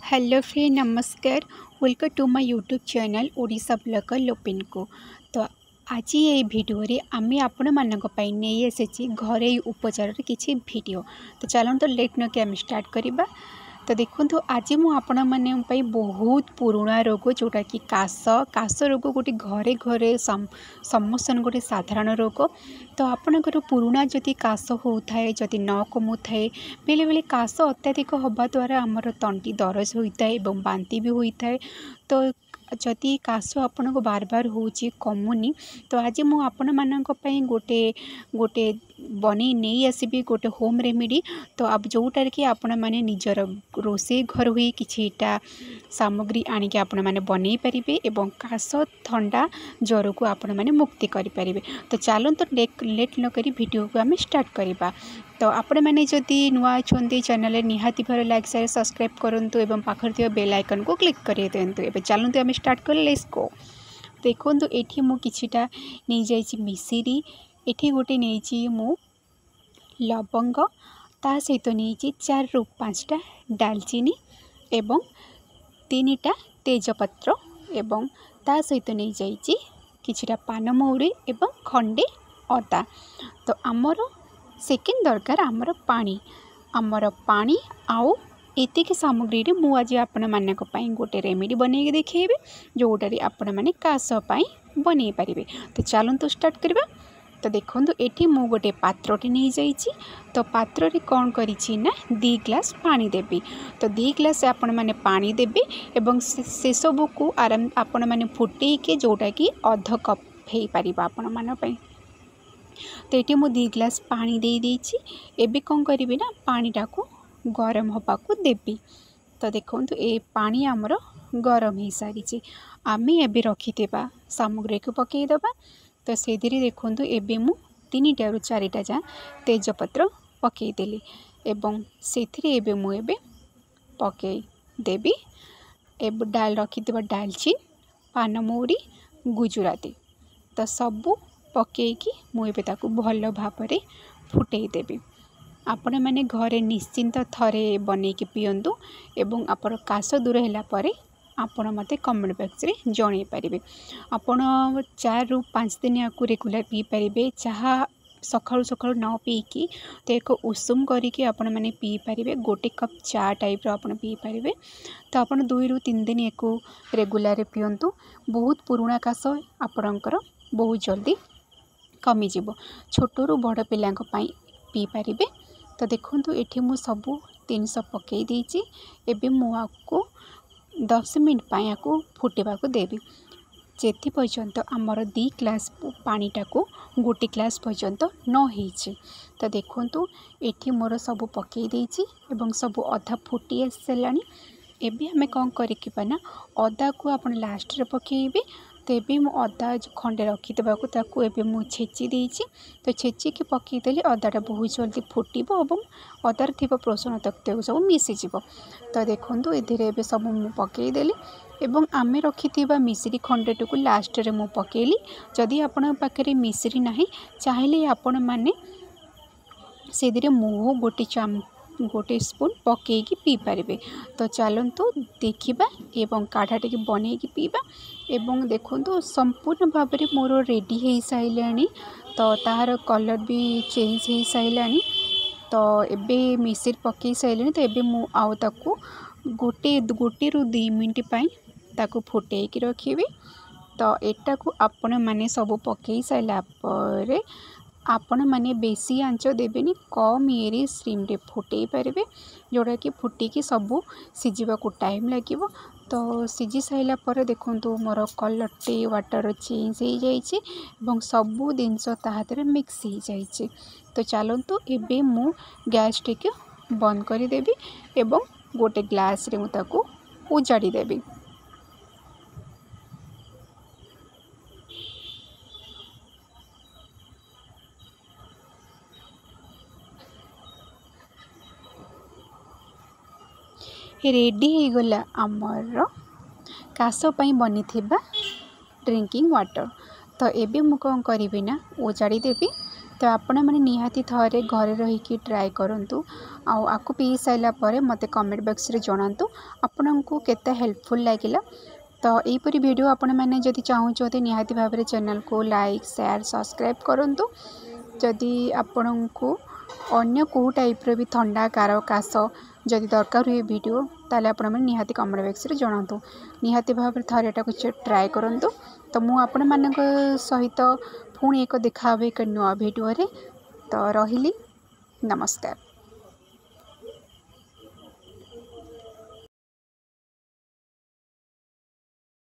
Hello friend, नमस्कार। Welcome to my YouTube channel Odisha blogger Lopin को। तो आज ये वीडियो रे आमे आपण मानक पई नहीं आसी घरे उपचार किसी वीडियो। तो चलते लेट न कि आम स्टार्ट करवा। तो देखो आज मुझे बहुत पुराना रोग जोटा कि काश रोग गोटे घरे घरे समस्त गोटे साधारण रोग। तो आपणकर पुराना जदि काश होता है जदि न कमु थाए बेले बेले काश अत्याधिक हवा द्वारा आमर तंटी दरज होता है और बांती भी होता है। तो जदि काश आपण को बार बार हो कमुनी तो आज मुझे गोटे गोटे बनी नहीं आसबि गोटे होम रेमेडी। तो अब जोटार कि आपण मैंने निजर रोसे घर हुई किछिटा सामग्री आनिक आपण मैंने बनई पारे और काश थंडा ज्वर को आपण मैंने मुक्ति करें। तो चलते लेट न करी वीडियो को आम स्टार्ट करवा। तो आपण मैंने जदि नुआ अच्छा चैनल निहाती भार लाइक शेयर सब्सक्राइब करूँ एवं पाखर थी बेल आइकन को क्लिक कर दिंतु। एवं चलते आम स्टार्ट कर लेट्स गो। देखो ये मुझा नहीं जाइए मिश्री एठी गोटे नहीं मु लवंग ता सहित नहीं 4 ରୁ 5टा डालचीनी एवं 3टा तेजपत्र एवं ता सहित नहीं जाइए किछिटा पानमहुरी एवं खंडे अदा। तो आमर सेकेंड दरकार आमर पानी आउ एतिक सामग्री मु आज आपण मानक पई गोटे रेमेडी बनई देखिए जोटारे आपण माने काश पई बनई पारिबे। तो चलନ୍ତୁ स्टार्ट करबा। तो देखो ये मु गोटे पात्रटे नहीं जाइए। तो पात्र रे कौन करिछि ना 2 ग्लास पानी देबी। तो 2 ग्लास आपण माने पानी देबी एवं से सब को आराम आपण माने फुटे के जोटा कि अर्ध कप हे पारिबा आपण मान पई। तो ये मु 2 ग्लास पानी दे देछि। एबे कौन करिबी ना पानीटा को गरम होबा को देबी। तो देखो ये पानी आमर गरम हो सारी आम एबे रखिथिबा सामग्री को पकई दबा। तो से देखो एबे मु 3टा ରୁ 4टा जा तेजपत्र पकईदेली एवं से मुझे पकई देवी एवं डाल रखिथिबा डालचीन पानमहुरी गुजराती तो सबू पकईकी मुझे भल भाव फुटई देवी। आपण मैंने घरे निश्चिंत थरे बनईकी पियंतु एवं आपण काश दूर होला परे आपण मते कमेंट बॉक्स रे जणै पारिबे। आपण 4 ରୁ 5 दिन या रेगुलर पी पारिबे। चाहा सकाळु सकाळु न पीकी तो एक उषुम करिके आपण माने पी पारिबे। गोटे कप चा टाइप रो आपण पी पारिबे। तो आपण 2 ରୁ 3 दिन एको रेगुलर पियंतु बहुत पुराना काश आपणकर बहुत जल्दी कमी जिवो। छोट रू बड़ पिलांक पई पी पारिबे। तो देखो ये मु सबू 300 पकई देछि। एबे मु आपको 10 मिनट पाई आपको फुटेबा को देवी जेथि पर्यंत आमर 2 ग्लास पानीटा को 1 ग्लास पर्यंत न होइछि। तो देखो ये मोर सब पकई देछि एवं सब अधा फुटी आसलानी। एबे हमें कौन करिकिबा ना अदा को आपण लास्ट रे पकेइबे। तो ये मु अदा जो खंडे रखिदेबा ताकू एबे मु छेची देछि। तो छेचिकी पकईदेली अदाटा बहुत जल्दी फुटब और अदार थी पोषण तत्व सब मिसीज। तो देखो ये सब मु पकईदेली एवं आमे रखिथिबा मिश्री खंडेट को लास्ट रे मु पकेली। जदि आपण पाखे मिश्री नाही चाहिए आपण माने से मुह गोटे स्पून पकईकी पी पारिबे। तो चलतु देखिबा एवं काढ़ा टे बनईकी पीबा। एवं देखो संपूर्ण भाव में मोर रेडी हो साइलानी। तो तार कलर भी चेंज हो साइलानी। तो एबे मिश्री पकई साइलानी। तो एबे मु आउ ताकू गोटे ରୁ 2 मिनट पाई ताकू फुटेकी रखिबे। तो एटा को आपण माने सब पकई साइला परे आपण माने बेसी आंच देबेनी कम ये स्टीम रे फुटई पारिबे जोड़ा कि फुटिकी सबू सिझा को टाइम लगे। तो सिझी साइला पर देखो मोर कलर टे वाटर चेंज हो जाइए और सबू जिनस ताहाते मिक्स हो जाइए। तो चलतु एबे मु गैस टे बंद कर देबी एवं गोटे ग्लास रे मुताकू उजाड़ी देबी। रेडी हो गला आमर काश पई बनी थिबा ड्रिंकिंग वाटर। तो एबे मु कौन करी ना उजाड़ी देबी तो आपण मैंने निहाती थरे घरे रहीकि ट्राए करूँ आपको पी सारा पर मत कमेंट बॉक्स रे जणातु आपण को केते हेल्पफुल लगिला। तो यहीपरी वीडियो आपण मैंने जदि चाहूँते निहाती भाव में चैनल को लाइक शेयर सब्सक्राइब करूँ। जदि आपण को अन्य को टाइप भी थंडा कार काश जदि दरकार हुए वीडियो ताले आपण मैंने निहाती कमेंट बॉक्स रे जणातु निहाती भाव में थरे एटा ट्राए करूँ। तो मु आपण मानक सहित पुणी एक देखा एक नुआ वीडियो रे। तो रहिली नमस्कार।